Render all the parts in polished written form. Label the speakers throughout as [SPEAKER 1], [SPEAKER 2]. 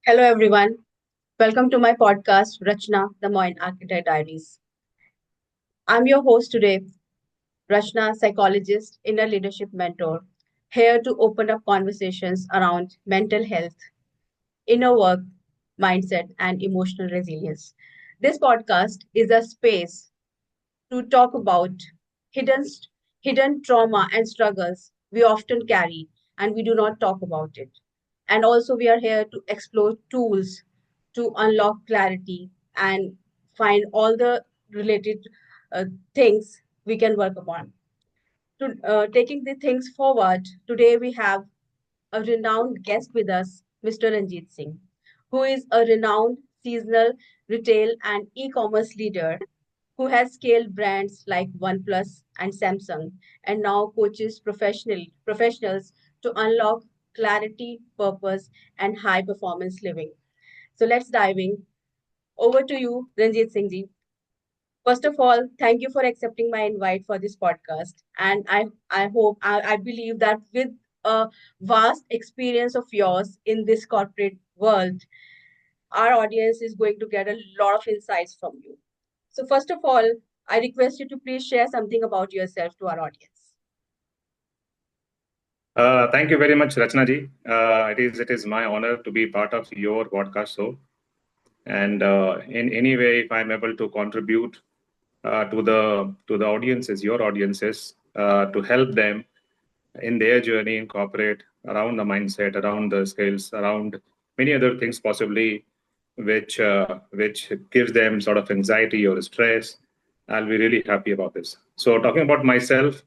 [SPEAKER 1] Hello, everyone. Welcome to my podcast, Rachna, the Mind Architect Diaries. I'm your host today, Rachna, psychologist, inner leadership mentor, here to open up conversations around mental health, inner work, mindset, and emotional resilience. This podcast is a space to talk about hidden, hidden trauma and struggles we often carry and we do not talk about it. And also, we are here to explore tools to unlock clarity and find all the related uh, things we can work upon. To taking the things forward, today we have a renowned guest with us, Mr. Ranjeet Singh, who is a renowned seasonal retail and e-commerce leader who has scaled brands like OnePlus and Samsung and now coaches professionals to unlock clarity, purpose, and high performance living. So let's dive in. Over to you, Ranjit Singh ji. First of all, thank you for accepting my invite for this podcast. And I believe that with a vast experience of yours in this corporate world, our audience is going to get a lot of insights from you. So, first of all, I request you to please share something about yourself to our audience.
[SPEAKER 2] Thank you very much, Rachna ji. It is my honor to be part of your podcast show. And in any way, if I'm able to contribute to the audiences, your audiences, to help them in their journey in corporate, around the mindset, around the skills, around many other things possibly, which gives them sort of anxiety or stress, I'll be really happy about this. So talking about myself,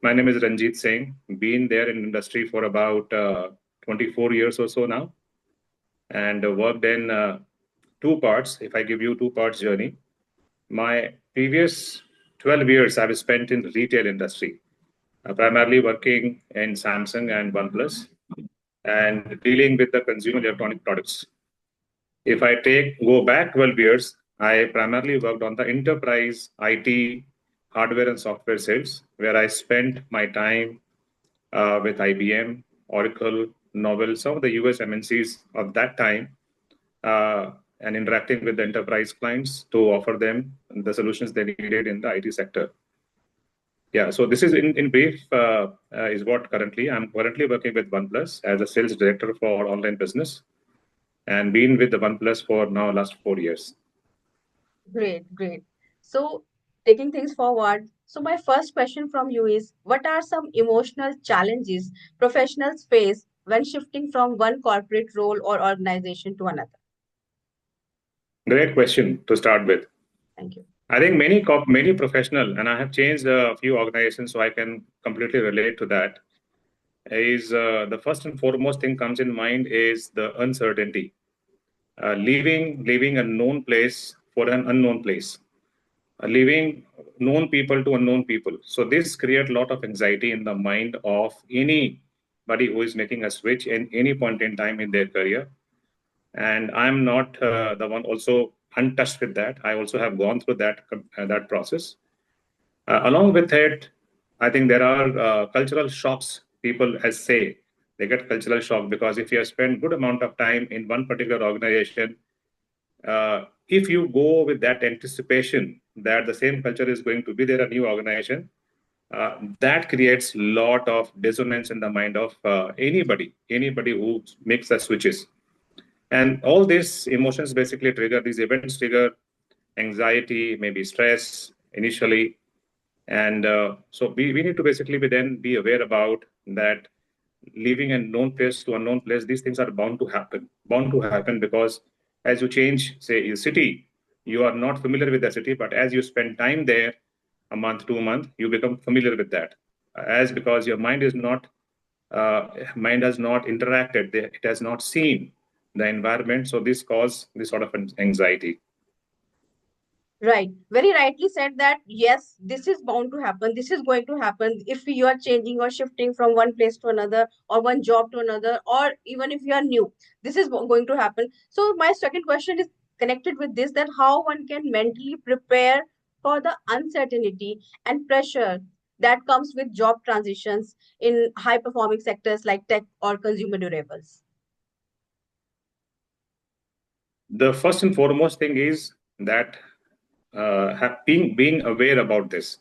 [SPEAKER 2] my name is Ranjeet Singh. Been there in industry for about 24 years or so now, and worked in two parts. If I give you two parts journey, my previous 12 years I've spent in retail industry, primarily working in Samsung and OnePlus, and dealing with the consumer electronic products. If I take go back 12 years, I primarily worked on the enterprise IT hardware and software sales, where I spent my time with IBM, Oracle, Novell, some of the US MNCs of that time, uh, and interacting with the enterprise clients to offer them the solutions they needed in the IT sector. Yeah, so this is in brief is what currently I'm currently working with OnePlus as a sales director for online business, and been with the OnePlus for now last 4 years.
[SPEAKER 1] Great, great. So, taking things forward, so my first question from you is what are some emotional challenges professionals face when shifting from one corporate role or organization to another?
[SPEAKER 2] Great question to start with.
[SPEAKER 1] Thank you.
[SPEAKER 2] I think many professional, and I have changed a few organizations, so I can completely relate to that. Is the first and foremost thing comes in mind is the uncertainty, leaving a known place for an unknown place, leaving known people to unknown people. So this creates a lot of anxiety in the mind of anybody who is making a switch in any point in time in their career. And I'm not the one also untouched with that. I also have gone through that process. Along with it, I think there are cultural shocks. People, as say, they get cultural shock because if you have spent good amount of time in one particular organization, if you go with that anticipation that the same culture is going to be there, a new organization, that creates lot of dissonance in the mind of anybody who makes the switches. And all these emotions basically trigger, these events trigger anxiety, maybe stress initially. And so we need to basically be aware about that, leaving a known place to unknown place. These things are bound to happen because as you change, say, your city, you are not familiar with the city, but as you spend time there, a month, 2 months, you become familiar with that. As because your mind has not interacted, it has not seen the environment, so this cause this sort of anxiety.
[SPEAKER 1] Right. Very rightly said that yes, this is bound to happen. This is going to happen if you are changing or shifting from one place to another or one job to another, or even if you are new. This is going to happen. So my second question is connected with this, that how one can mentally prepare for the uncertainty and pressure that comes with job transitions in high performing sectors like tech or consumer durables.
[SPEAKER 2] The first and foremost thing is that being aware about this.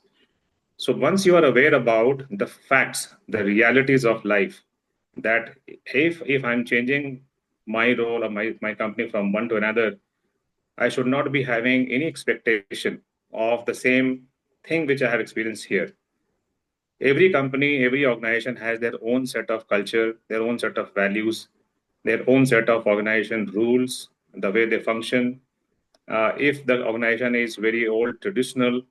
[SPEAKER 2] So once you are aware about the facts, the realities of life, that if I'm changing my role or my company from one to another, I should not be having any expectation of the same thing which I have experienced here. Every company, every organization has their own set of culture, their own set of values, their own set of organization rules, the way they function. If the organization is very old, traditional,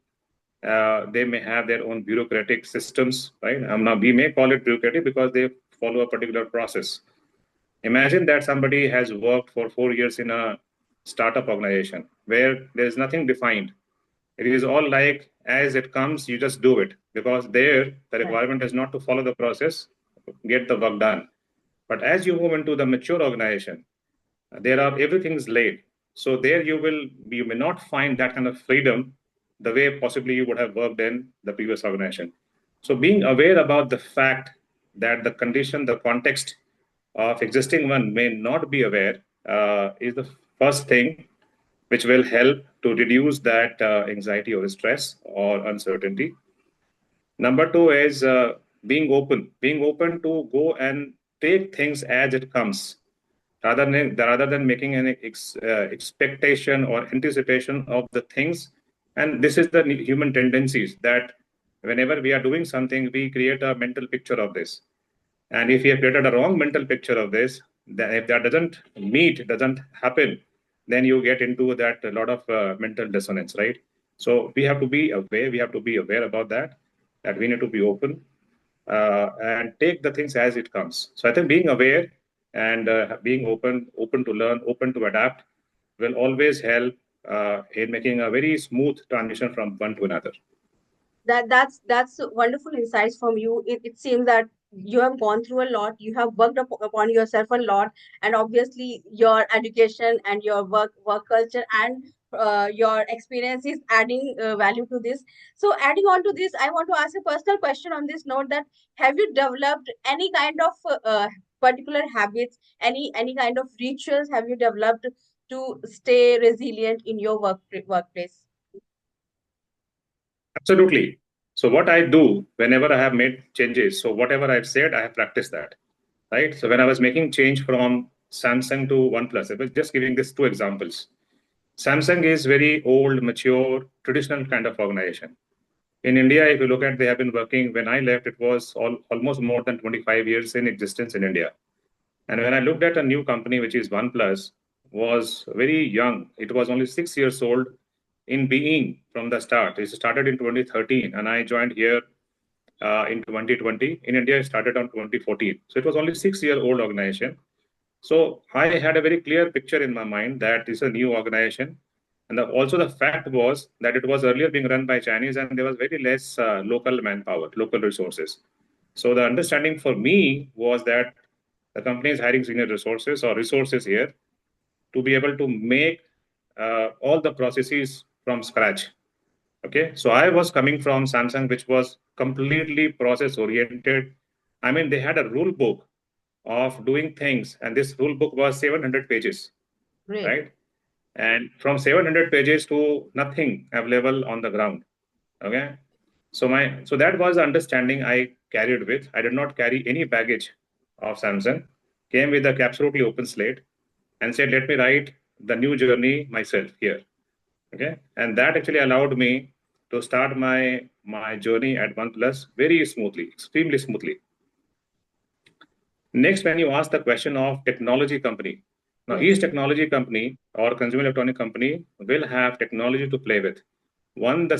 [SPEAKER 2] they may have their own bureaucratic systems, right? Now, we may call it bureaucratic because they follow a particular process. Imagine that somebody has worked for 4 years in a startup organization where there is nothing defined. It is all like as it comes, you just do it because there the
[SPEAKER 1] Right.
[SPEAKER 2] requirement is not to follow the process, get the work done. But as you move into the mature organization, there are everything's laid. So there you may not find that kind of freedom the way possibly you would have worked in the previous organization. So being aware about the fact that the condition, the context of existing one may not be aware is the first thing which will help to reduce that anxiety or stress or uncertainty. Number two is being open to go and take things as it comes, rather than making an expectation or anticipation of the things. And this is the human tendencies that whenever we are doing something, we create a mental picture of this. And if you have created a wrong mental picture of this, then if that doesn't happen, then you get into that a lot of mental dissonance, right? So we have to be aware. We have to be aware about that. That we need to be open and take the things as it comes. So I think being aware and being open to learn, open to adapt, will always help in making a very smooth transition from one to another.
[SPEAKER 1] That's wonderful insights from you. It seems that you have gone through a lot, you have worked upon yourself a lot, and obviously your education and your work culture and your experience is adding value to this. So adding on to this, I want to ask a personal question on this note, that have you developed any kind of particular habits, any kind of rituals have you developed to stay resilient in your workplace?
[SPEAKER 2] Absolutely. So what I do whenever I have made changes, so whatever I've said, I have practiced that, right? So when I was making change from Samsung to OnePlus, I was just giving these two examples. Samsung is very old, mature, traditional kind of organization. In India, if you look at, they have been working. When I left, it was almost more than 25 years in existence in India. And when I looked at a new company, which is OnePlus, was very young. It was only 6 years old in being from the start. It started in 2013, and I joined here in 2020. In India, it started on 2014. So it was only 6 year old organization. So I had a very clear picture in my mind that it's a new organization. And also the fact was that it was earlier being run by Chinese, and there was very less local manpower, local resources. So the understanding for me was that the company is hiring senior resources or resources here to be able to make all the processes from scratch. Okay, so I was coming from Samsung, which was completely process oriented. I mean, they had a rule book of doing things, and this rule book was 700 pages,
[SPEAKER 1] Great.
[SPEAKER 2] right? And from 700 pages to nothing available on the ground. Okay, so that was the understanding I carried with. I did not carry any baggage of Samsung. Came with a absolutely open slate and said, "Let me write the new journey myself here." Okay, and that actually allowed me to start my journey at OnePlus very smoothly, extremely smoothly. Next, when you ask the question of technology company, now
[SPEAKER 1] Yes.
[SPEAKER 2] each technology company or consumer electronic company will have technology to play with. One they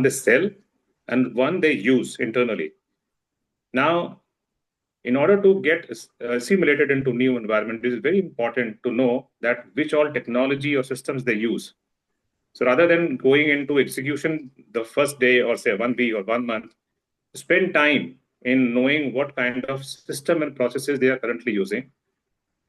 [SPEAKER 2] sell, and one they use internally. Now, in order to get assimilated into new environment, it is very important to know that which all technology or systems they use. So rather than going into execution the first day or say 1 week or 1 month, spend time in knowing what kind of system and processes they are currently using.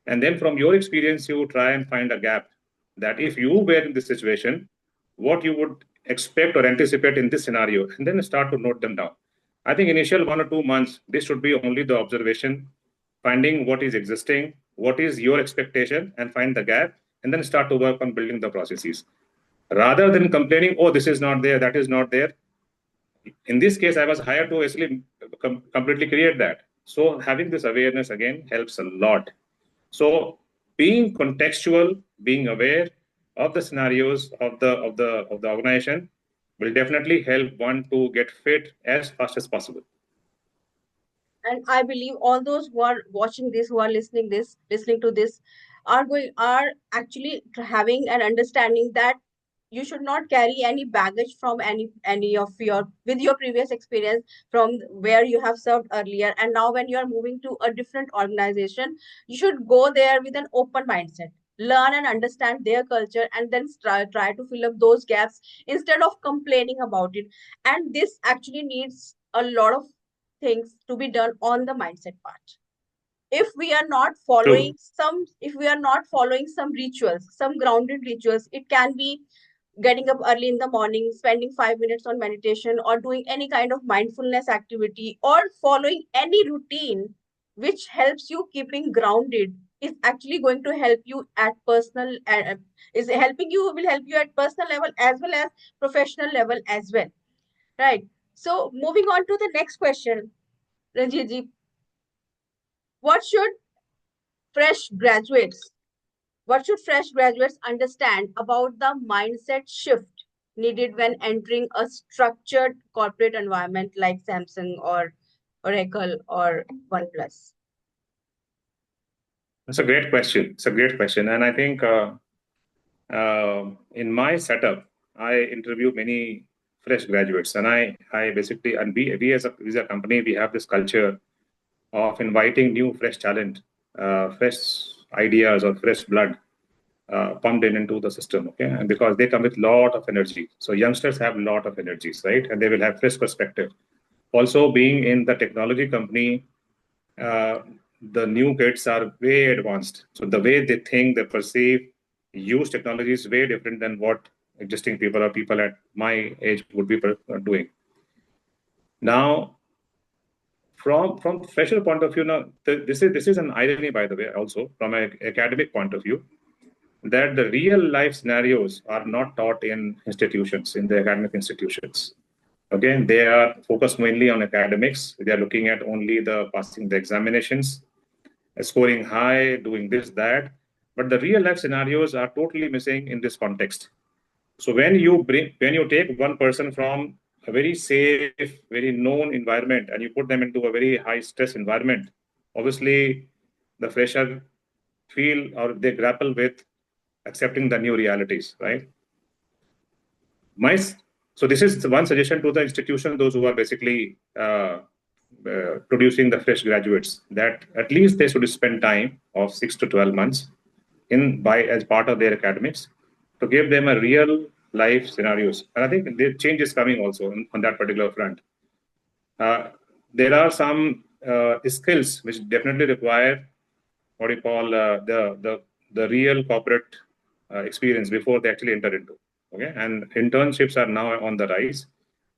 [SPEAKER 2] And then from your experience, you try and find a gap that if you were in this situation, what you would expect or anticipate in this scenario, and then start to note them down. I think initial 1 or 2 months, this should be only the observation, finding what is existing, what is your expectation, and find the gap, and then start to work on building the processes. Rather than complaining, oh, this is not there, that is not there. In this case, I was hired to actually completely create that. So having this awareness again helps a lot. So being contextual, being aware of the scenarios of the organization will definitely help one to get fit as fast as possible.
[SPEAKER 1] And I believe all those who are watching this, who are listening to this, are actually having an understanding that you should not carry any baggage from any of your with your previous experience from where you have served earlier, and now when you are moving to a different organization, you should go there with an open mindset, learn and understand their culture, and then try to fill up those gaps instead of complaining about it. And this actually needs a lot of things to be done on the mindset part. If we are not following
[SPEAKER 2] True.
[SPEAKER 1] some if we are not following some rituals, some grounded rituals, it can be getting up early in the morning, spending 5 minutes on meditation, or doing any kind of mindfulness activity, or following any routine which helps you keeping grounded, is actually going to help you at personal is helping you will help you at personal level as well as professional level as well, right? So moving on to the next question, Ranjit ji, what should fresh graduates what should fresh graduates understand about the mindset shift needed when entering a structured corporate environment like Samsung or Oracle or OnePlus?
[SPEAKER 2] That's a great question. It's a great question. And I think in my setup, I interview many fresh graduates. And I basically, and we as a company, we have this culture of inviting new fresh talent, fresh ideas or fresh blood pumped in into the system. Okay. And because they come with a lot of energy. So youngsters have a lot of energies, right? And they will have fresh perspective. Also, being in the technology company, uh, the new kids are way advanced. So the way they think, they perceive, use technology is way different than what existing people or people at my age would be doing. Now, from fresher point of view, now this is an irony, by the way, also from an academic point of view, that the real life scenarios are not taught in institutions, in the academic institutions. Okay, they are focused mainly on academics. They are looking at only the passing the examinations, scoring high, doing this, that. But the real life scenarios are totally missing in this context. So when you take one person from a very safe, very known environment and you put them into a very high stress environment, obviously the fresher feel or they grapple with accepting the new realities, right? My so this is one suggestion to the institution, those who are basically producing the fresh graduates, that at least they should spend time of 6 to 12 months in by as part of their academics to give them a real life scenarios. And I think the change is coming also on that particular front. Uh, there are some skills which definitely require what you call the real corporate experience before they actually enter into. Okay, and internships are now on the rise.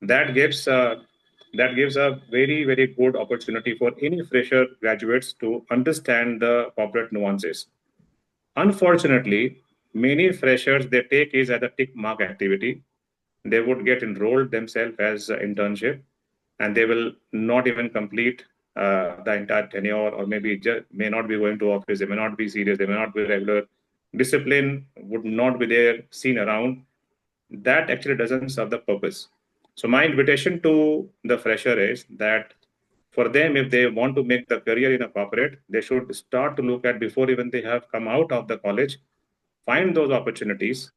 [SPEAKER 2] That gives that gives a very good opportunity for any fresher graduates to understand the corporate nuances. Unfortunately, many freshers they take is as a tick mark activity. They would get enrolled themselves as an internship, and they will not even complete the entire tenure, or maybe just may not be going to office. They may not be serious. They may not be regular. Discipline would not be there, seen around. That actually doesn't serve the purpose. So my invitation to the fresher is that for them, if they want to make the career in a corporate, they should start to look at before even they have come out of the college, find those opportunities,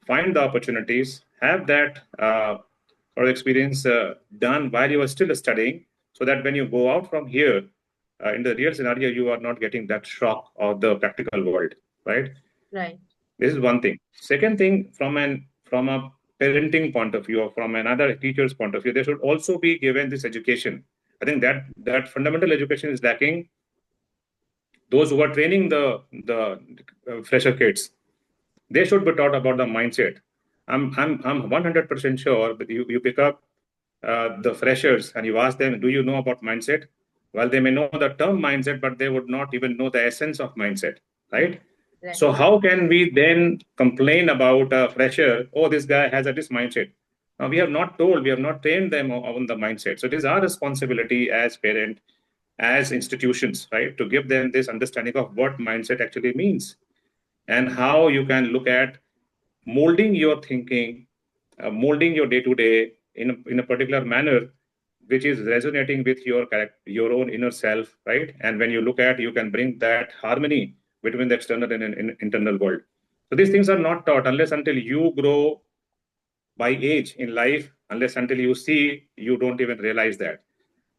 [SPEAKER 2] find the opportunities, have that or experience done while you are still studying, so that when you go out from here in the real scenario, you are not getting that shock of the practical world, right?
[SPEAKER 1] Right,
[SPEAKER 2] This is one thing. Second thing, from a parenting point of view or from another teacher's point of view, they should also be given this education. I think that fundamental education is lacking. Those who are training the fresher kids, they should be taught about the mindset. I'm 100% sure that you pick up the freshers and you ask them, do you know about mindset? Well, they may know the term mindset, but they would not even know the essence of mindset, right?
[SPEAKER 1] Right.
[SPEAKER 2] So how can we then complain about a fresher? Oh, this guy has a this mindset. Now, we have not told, we have not trained them on the mindset. So it is our responsibility as parent, as institutions, right, to give them this understanding of what mindset actually means and how you can look at molding your thinking, molding your day to day in a particular manner, which is resonating with your your own inner self, right? And when you look at, you can bring that harmony between the external and internal world. So these things are not taught unless until you grow by age in life, unless until you see, you don't even realize that.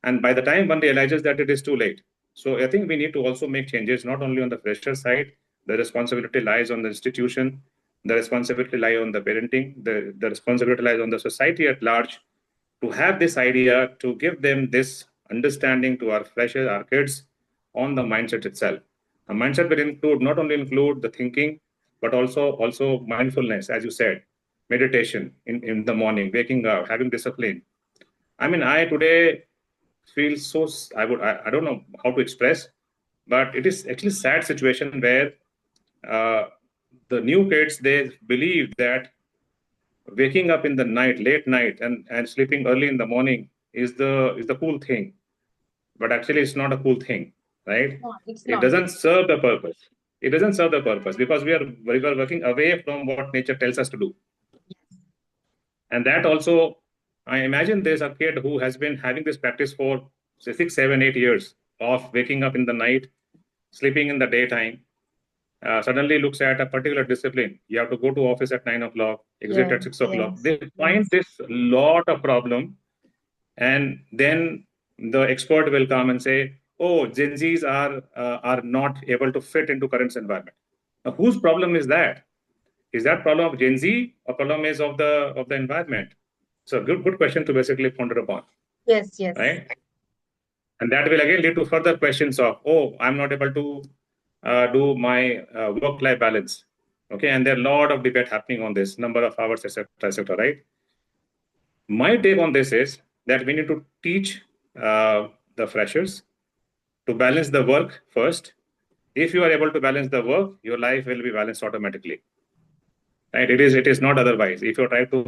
[SPEAKER 2] And by the time one realizes that, it is too late. So I think we need to also make changes, not only on the fresher side. The responsibility lies on the institution, the responsibility lies on the parenting, the responsibility lies on the society at large to have this idea, to give them this understanding to our freshers, our kids, on the mindset itself. A mindset will include not only include the thinking, but also mindfulness, as you said, meditation in the morning, waking up, having discipline. I mean, I today feel so I don't know how to express, but it is actually sad situation where uh, the new kids, they believe that waking up in the night, late night, and sleeping early in the morning is the cool thing. But actually, it's not a cool thing, right?
[SPEAKER 1] No, it's
[SPEAKER 2] It
[SPEAKER 1] not.
[SPEAKER 2] doesn't serve the purpose. It doesn't serve the purpose because we are working away from what nature tells us to do. And that also, I imagine there's a kid who has been having this practice for say 6, 7, 8 years of waking up in the night, sleeping in the daytime. Suddenly looks at a particular discipline. You have to go to office at 9 o'clock, exit
[SPEAKER 1] Yes,
[SPEAKER 2] at 6 o'clock.
[SPEAKER 1] yes,
[SPEAKER 2] They find
[SPEAKER 1] yes.
[SPEAKER 2] this lot of problem, and then the expert will come and say, "Oh, Gen Zs are not able to fit into current environment." Now, whose problem is that? Is that problem of Gen Z or problem is of the environment? So good question to basically ponder upon,
[SPEAKER 1] Yes, yes.
[SPEAKER 2] right? And that will again lead to further questions of, oh, I'm not able to do my work-life balance. Okay, and there are a lot of debate happening on this, number of hours, etc., right? My take on this is that we need to teach the freshers to balance the work first. If you are able to balance the work, your life will be balanced automatically. Right? It is not otherwise. If you try to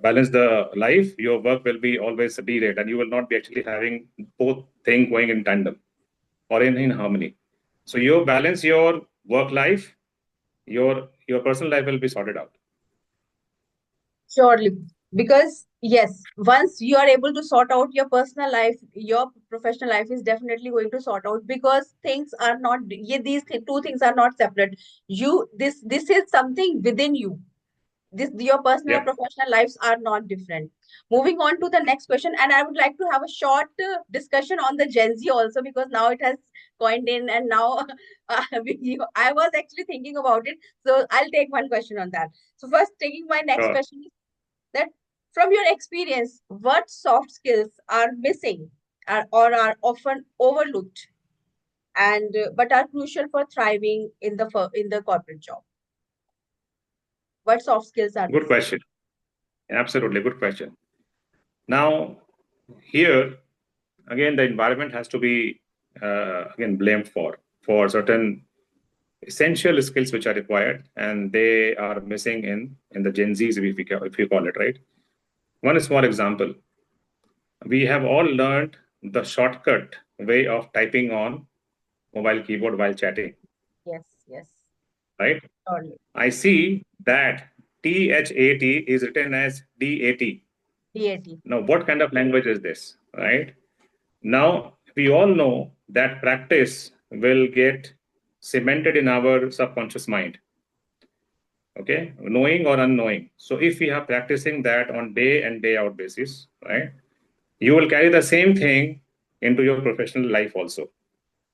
[SPEAKER 2] balance the life, your work will be always derailed, and you will not be actually having both things going in tandem or in harmony. So you balance your work life, your personal life will be sorted out.
[SPEAKER 1] Surely. Because, yes, once you are able to sort out your personal life, your professional life is definitely going to sort out because things are not, yeah, two things are not separate. This is something within you. This your personal and
[SPEAKER 2] Yep.
[SPEAKER 1] professional lives are not different. Moving on to the next question, and I would like to have a short discussion on the Gen Z also because now it has coined in, and now I was actually thinking about it. So I'll take one question on that. So first, taking my next
[SPEAKER 2] Sure.
[SPEAKER 1] question is that from your experience, what soft skills are missing or are often overlooked and but are crucial for thriving in in the corporate job? What soft skills are
[SPEAKER 2] Good
[SPEAKER 1] missing?
[SPEAKER 2] question. Absolutely good question. Now, here again, the environment has to be again blamed for certain essential skills which are required, and they are missing in the Gen Zs, if you call it, right. One small example: we have all learned the shortcut way of typing on mobile keyboard while chatting,
[SPEAKER 1] Yes, yes,
[SPEAKER 2] right?
[SPEAKER 1] surely.
[SPEAKER 2] I see that THAT is written as DAT.
[SPEAKER 1] DAT.
[SPEAKER 2] Now, what kind of language is this, right? Now, we all know that practice will get cemented in our subconscious mind, okay, knowing or unknowing. So, if we are practicing that on day and day out basis, right, you will carry the same thing into your professional life also.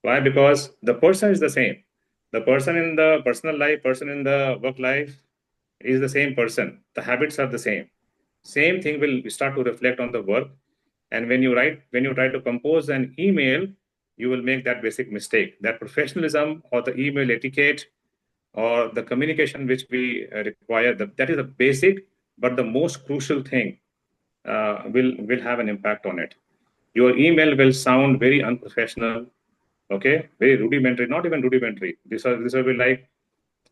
[SPEAKER 2] Why? Because the person is the same. The person in the personal life, person in the work life is the same person. The habits are the same. Same thing will start to reflect on the work. And when you try to compose an email, you will make that basic mistake. That professionalism or the email etiquette or the communication which we require, that is a basic, but the most crucial thing will have an impact on it. Your email will sound very unprofessional Okay, very rudimentary, not even rudimentary. This will be like,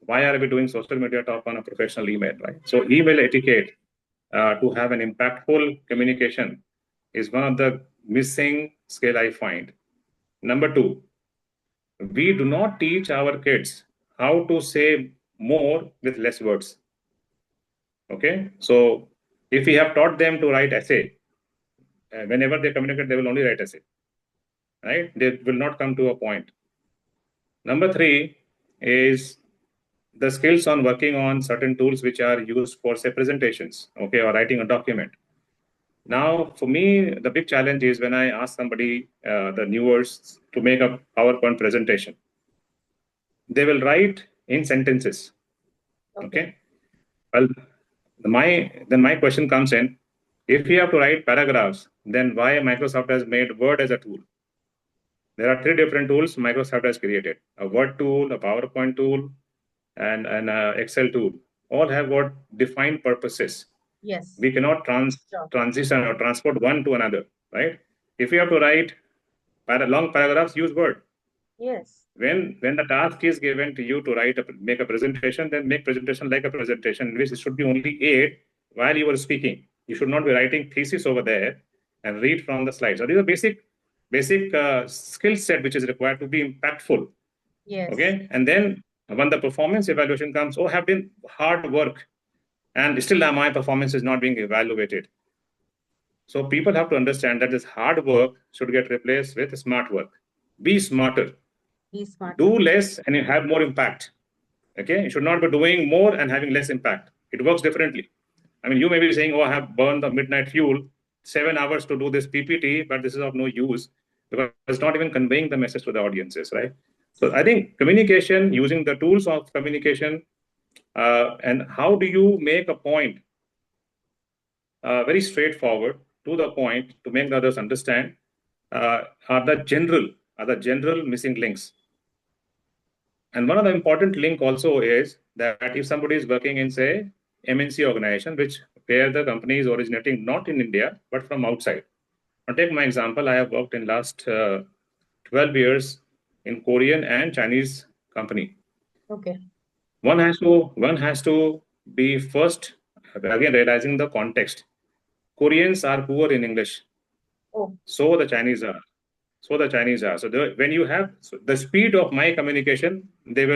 [SPEAKER 2] why are we doing social media talk on a professional email, right? So email etiquette to have an impactful communication is one of the missing skill I find. Number two, we do not teach our kids how to say more with less words. Okay, so if we have taught them to write essay, whenever they communicate, they will only write essay, right? They will not come to a point. Number three is the skills on working on certain tools which are used for say presentations, okay, or writing a document. Now, for me, the big challenge is when I ask somebody, the newers, to make a PowerPoint presentation, they will write in sentences.
[SPEAKER 1] Okay.
[SPEAKER 2] Okay. Well, my question comes in: if you have to write paragraphs, then why Microsoft has made Word as a tool? There are three different tools Microsoft has created: a Word tool, a PowerPoint tool, and an Excel tool. All have got defined purposes.
[SPEAKER 1] Yes.
[SPEAKER 2] We cannot
[SPEAKER 1] Sure.
[SPEAKER 2] transition or transport one to another, right? If you have to write long paragraphs, use Word.
[SPEAKER 1] Yes.
[SPEAKER 2] When the task is given to you to make a presentation, then make presentation like a presentation, which should be only aid while you are speaking. You should not be writing thesis over there and read from the slides. So these are basic skill set which is required to be impactful.
[SPEAKER 1] Yes.
[SPEAKER 2] Okay, and then when the performance evaluation comes, oh, have been hard work, and still my performance is not being evaluated. So people have to understand that this hard work should get replaced with smart work. Be smarter,
[SPEAKER 1] Be smarter.
[SPEAKER 2] do less, and you have more impact. Okay, you should not be doing more and having less impact. It works differently. I mean, you may be saying, "Oh, I have burned the midnight fuel, 7 hours to do this PPT, but this is of no use because it's not even conveying the message to the audiences, right?" So I think communication, using the tools of communication, and how do you make a point very straightforward to the point to make the others understand, uh, are the general are the general missing links. And one of the important link also is that if somebody is working in say MNC organization, which where the company is originating not in India but from outside. I'll take my example. I have worked in last 12 years in Korean and Chinese company.
[SPEAKER 1] Okay.
[SPEAKER 2] One has to be first again realizing the context. Koreans are poor in English,
[SPEAKER 1] Oh,
[SPEAKER 2] so the Chinese are. So when you have the speed of my communication, it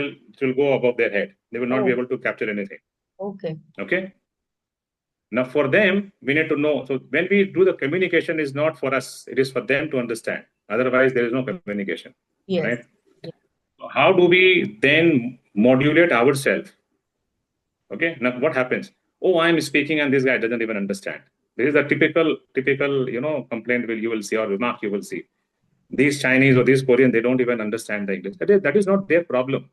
[SPEAKER 2] will go above their head. They will not be
[SPEAKER 1] oh,
[SPEAKER 2] able to capture anything.
[SPEAKER 1] okay.
[SPEAKER 2] Okay. Now for them, we need to know. So when we do the communication, is not for us; it is for them to understand. Otherwise, there is no communication, right?
[SPEAKER 1] Yes. Yes.
[SPEAKER 2] How do we then modulate ourselves? Okay. Now what happens? Oh, I'm speaking, and this guy doesn't even understand. This is a typical complaint will you will see or remark you will see. These Chinese or these Korean, they don't even understand the English. That is not their problem.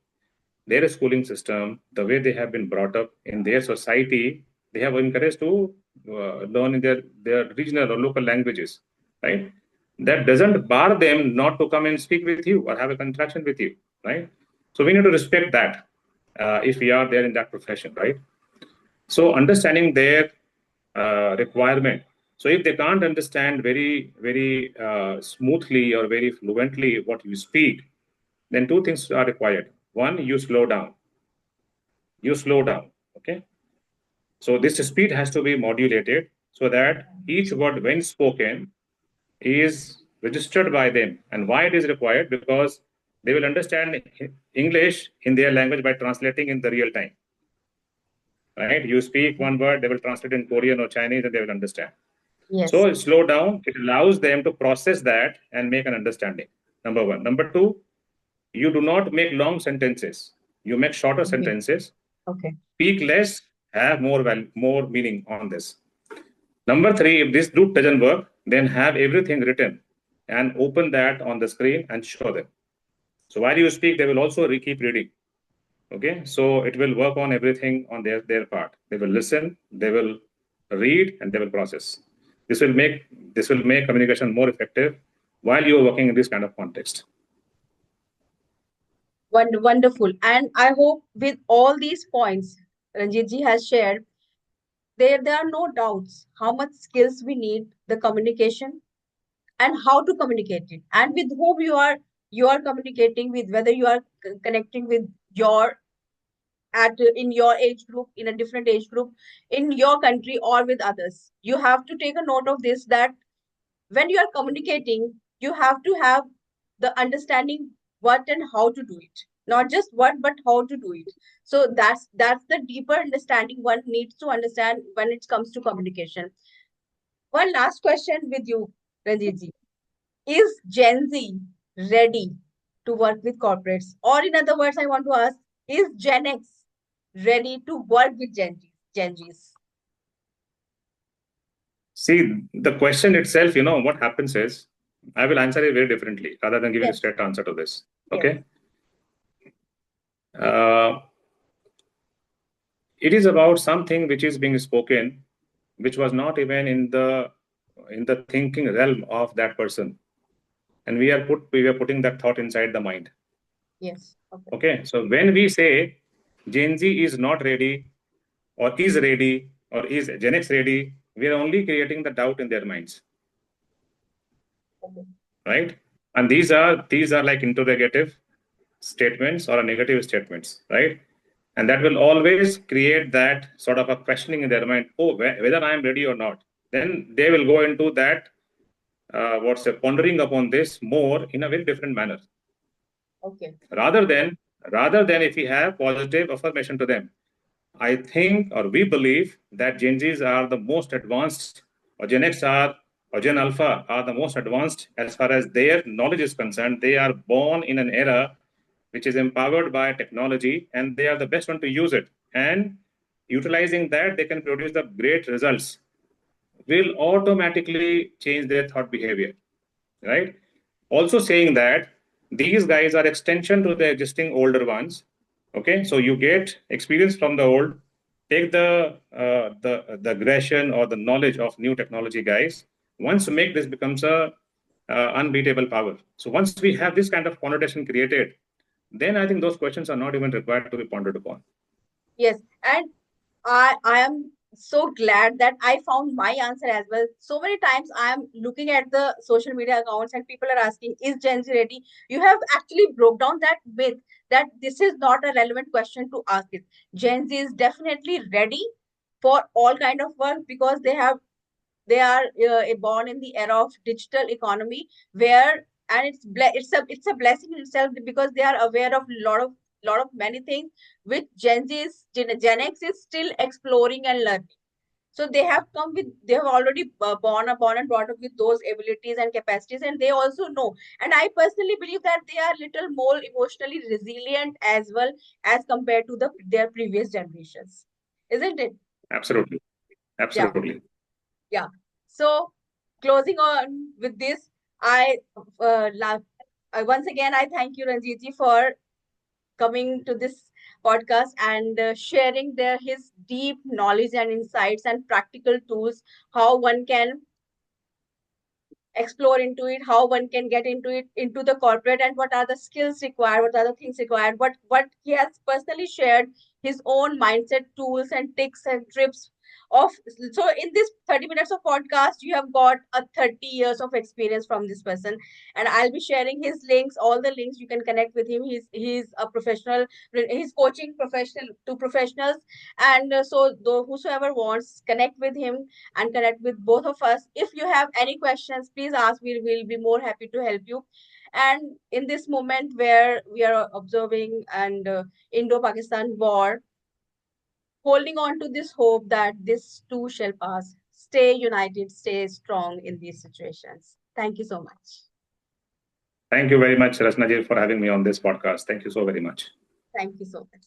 [SPEAKER 2] Their schooling system, the way they have been brought up in their society, they have encouraged to learn in their regional or local languages, right? That doesn't bar them not to come and speak with you or have a contraction with you, right? So we need to respect that if we are there in that profession, right? So understanding their requirement. So if they can't understand very smoothly or very fluently what you speak, then two things are required. One, you slow down. You slow down. Okay. So this speed has to be modulated so that each word, when spoken, is registered by them. And why it is required? Because they will understand English in their language by translating in the real time. Right? You speak one word, they will translate in Korean or Chinese, and they will understand.
[SPEAKER 1] Yes.
[SPEAKER 2] So slow down. It allows them to process that and make an understanding. Number one. Number two, you do not make long sentences. You make shorter
[SPEAKER 1] Okay.
[SPEAKER 2] sentences.
[SPEAKER 1] Okay.
[SPEAKER 2] Speak less, have more meaning on this. Number three, if this route doesn't work, then have everything written and open that on the screen and show them. So while you speak, they will also keep reading. Okay, so it will work on everything on their part. They will listen, they will read, and they will process. This will make communication more effective while you are working in this kind of context.
[SPEAKER 1] Wonderful. And I hope with all these points Ranjit ji has shared, there are no doubts how much skills we need the communication and how to communicate it and with whom you are you are communicating with, whether you are connecting with your at in your age group, in a different age group, in your country, or with others. You have to take a note of this, that when you are communicating, you have to have the understanding what and how to do it, not just what but how to do it. So that's the deeper understanding one needs to understand when it comes to communication. One last question with you, Ranjit ji. Is Gen Z ready to work with corporates? Or in other words, I want to ask, is Gen X ready to work with Gen Zs?
[SPEAKER 2] See, the question itself, what happens is, I will answer it very differently rather than giving a
[SPEAKER 1] Yes,
[SPEAKER 2] straight answer to this.
[SPEAKER 1] yes,
[SPEAKER 2] Okay. Uh, it is about something which is being spoken, which was not even in the thinking realm of that person. And we were putting that thought inside the mind.
[SPEAKER 1] yes. Okay,
[SPEAKER 2] Okay. So when we say Gen Z is not ready, or is ready, or is Gen X ready, we are only creating the doubt in their minds,
[SPEAKER 1] okay.
[SPEAKER 2] right? And these are like interrogative statements or negative statements, right? And that will always create that sort of a questioning in their mind. Oh, whether I am ready or not. Then they will go into that pondering upon this more in a very different manner,
[SPEAKER 1] Okay.
[SPEAKER 2] rather than rather than if we have positive affirmation to them. I think, or we believe, that Gen Zs are the most advanced, or Gen X are, or Gen Alpha are the most advanced as far as their knowledge is concerned. They are born in an era which is empowered by technology, and they are the best one to use it. And utilizing that, they can produce the great results, will automatically change their thought behavior, right? Also saying that these guys are extension to the existing older ones. Okay, so you get experience from the old, take the aggression or the knowledge of new technology guys. Once make this becomes a unbeatable power. So once we have this kind of connotation created, then I think those questions are not even required to be pondered upon.
[SPEAKER 1] Yes. And I am so glad that I found my answer as well. So many times I am looking at the social media accounts and people are asking, is Gen Z ready? You have actually broke down that myth that this is not a relevant question to ask it. Gen Z is definitely ready for all kind of work, because they are born in the era of digital economy, where, and it's a blessing in itself, because they are aware of lot of many things which Gen X is still exploring and learning. So they have already born and brought up with those abilities and capacities, and they also know. And I personally believe that they are little more emotionally resilient as well, as compared to their previous generations, isn't it?
[SPEAKER 2] Absolutely,
[SPEAKER 1] Yeah.
[SPEAKER 2] absolutely.
[SPEAKER 1] Yeah. So closing on with this, I once again I thank you, Ranjit, for coming to this podcast and sharing his deep knowledge and insights and practical tools, how one can explore into it, how one can get into it, into the corporate, and what are the skills required, what are the things required, what he has personally shared, his own mindset tools and tips and trips of. So in this 30 minutes of podcast, you have got a 30 years of experience from this person, and I'll be sharing his links, all the links. You can connect with him. He's a professional. He's coaching professional to professionals, and so though whosoever wants, connect with him and connect with both of us. If you have any questions, please ask. We will be more happy to help you. And in this moment where we are observing and Indo-Pakistan war, holding on to this hope that this too shall pass. Stay united, stay strong in these situations. Thank you so much.
[SPEAKER 2] Thank you very much, Rachna ji, for having me on this podcast. Thank you so very much.
[SPEAKER 1] Thank you so much.